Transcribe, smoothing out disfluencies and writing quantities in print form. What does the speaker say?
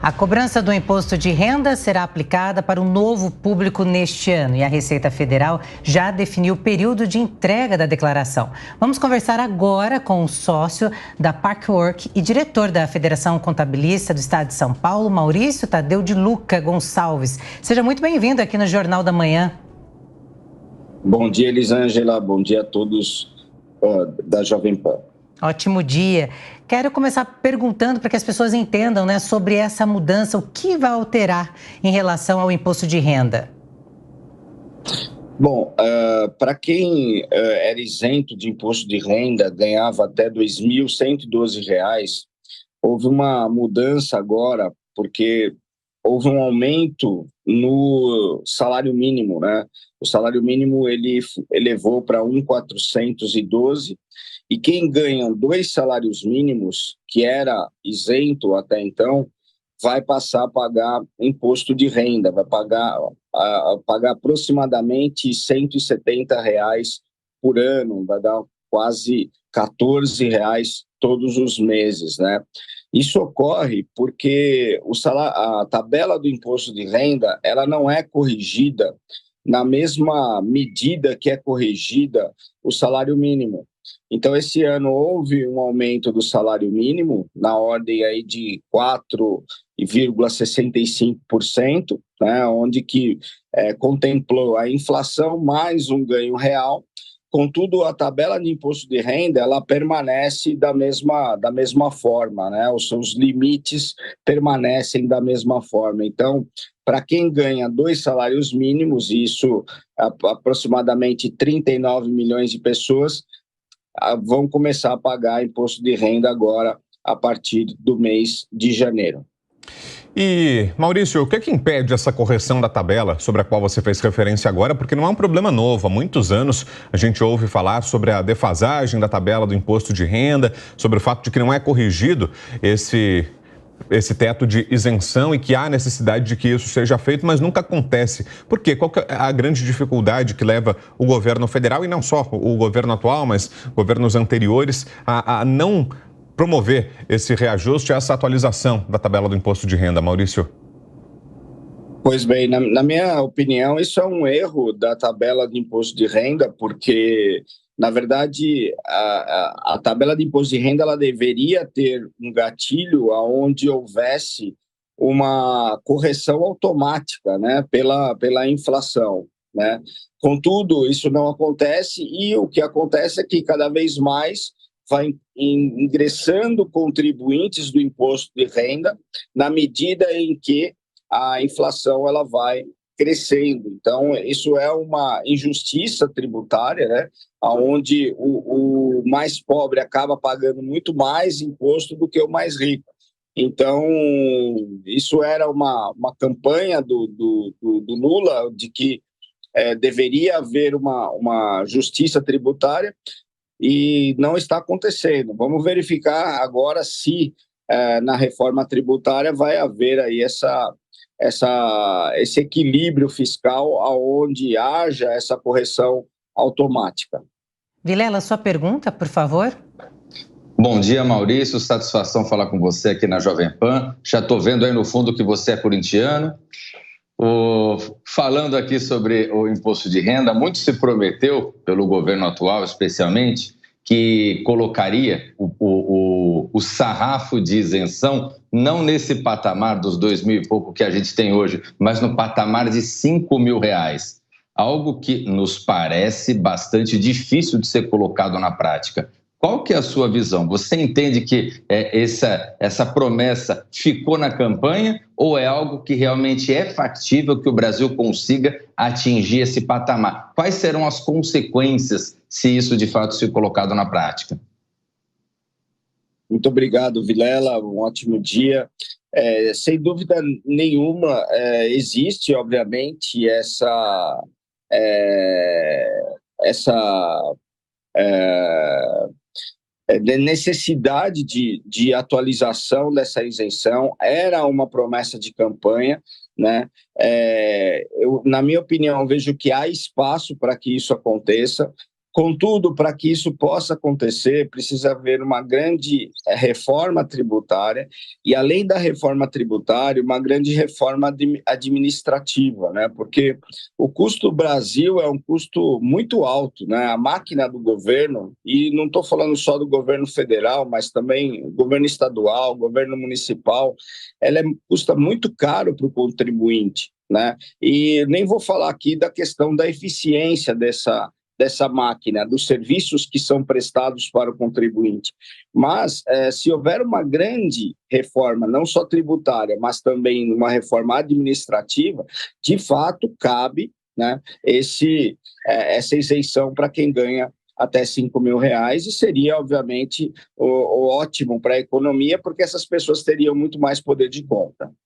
A cobrança do imposto de renda será aplicada para um novo público neste ano e a Receita Federal já definiu o período de entrega da declaração. Vamos conversar agora com o sócio da Parkwork e diretor da Federação Contabilista do Estado de São Paulo, Maurício Tadeu de Luca Gonçalves. Seja muito bem-vindo aqui no Jornal da Manhã. Bom dia, Elisângela. Bom dia a todos da Jovem Pan. Ótimo dia. Quero começar perguntando para que as pessoas entendam, sobre essa mudança, o que vai alterar em relação ao imposto de renda. Bom, para quem era isento de imposto de renda, ganhava até R$ 2.112, houve uma mudança agora, porque houve um aumento no salário mínimo, né? O salário mínimo ele elevou para 1.412 e quem ganha 2 salários mínimos, que era isento até então, vai passar a pagar imposto de renda, vai pagar aproximadamente R$ 170 por ano, vai dar quase R$ 14 todos os meses, né? Isso ocorre porque a tabela do imposto de renda ela não é corrigida na mesma medida que é corrigida o salário mínimo. Então, esse ano houve um aumento do salário mínimo na ordem aí de 4,65%, né, onde que contemplou a inflação mais um ganho real. Contudo, a tabela de imposto de renda ela permanece da mesma forma, né? Os seus limites permanecem da mesma forma. Então, para quem ganha 2 salários mínimos, isso aproximadamente 39 milhões de pessoas, vão começar a pagar imposto de renda agora a partir do mês de janeiro. E, Maurício, o que é que impede essa correção da tabela sobre a qual você fez referência agora? Porque não é um problema novo. Há muitos anos a gente ouve falar sobre a defasagem da tabela do imposto de renda, sobre o fato de que não é corrigido esse teto de isenção e que há necessidade de que isso seja feito, mas nunca acontece. Por quê? Qual que é a grande dificuldade que leva o governo federal, e não só o governo atual, mas governos anteriores, a não promover esse reajuste, essa atualização da tabela do imposto de renda, Maurício? Pois bem, na minha opinião, isso é um erro da tabela de imposto de renda, porque, na verdade, a tabela de imposto de renda ela deveria ter um gatilho onde houvesse uma correção automática, né, pela inflação, né? Contudo, isso não acontece e o que acontece é que cada vez mais vai ingressando contribuintes do imposto de renda na medida em que a inflação ela vai crescendo. Então, isso é uma injustiça tributária, né? Onde o mais pobre acaba pagando muito mais imposto do que o mais rico. Então, isso era uma campanha do Lula de que deveria haver uma justiça tributária, e não está acontecendo. Vamos verificar agora se na reforma tributária vai haver aí esse equilíbrio fiscal aonde haja essa correção automática. Vilela, sua pergunta, por favor. Bom dia, Maurício. Satisfação falar com você aqui na Jovem Pan. Já estou vendo aí no fundo que você é corintiano. Falando aqui sobre o imposto de renda, muito se prometeu pelo governo atual, especialmente, que colocaria o sarrafo de isenção não nesse patamar dos 2.000 e pouco que a gente tem hoje, mas no patamar de R$5.000. Algo que nos parece bastante difícil de ser colocado na prática. Qual que é a sua visão? Você entende que essa promessa ficou na campanha ou é algo que realmente é factível que o Brasil consiga atingir esse patamar? Quais serão as consequências se isso de fato se colocado na prática? Muito obrigado, Vilela. Um ótimo dia. Sem dúvida nenhuma, existe, obviamente, essa necessidade de atualização dessa isenção. Era uma promessa de campanha, né? Na minha opinião, vejo que há espaço para que isso aconteça. Contudo, para que isso possa acontecer, precisa haver uma grande reforma tributária e, além da reforma tributária, uma grande reforma administrativa, né? Porque o custo do Brasil é um custo muito alto, né? A máquina do governo, e não estou falando só do governo federal, mas também o governo estadual, o governo municipal, custa muito caro para o contribuinte, né? E nem vou falar aqui da questão da eficiência dessa máquina, dos serviços que são prestados para o contribuinte. Mas, se houver uma grande reforma, não só tributária, mas também uma reforma administrativa, de fato, cabe, né, essa isenção para quem ganha até R$ 5.000, e seria, obviamente, o ótimo para a economia, porque essas pessoas teriam muito mais poder de compra.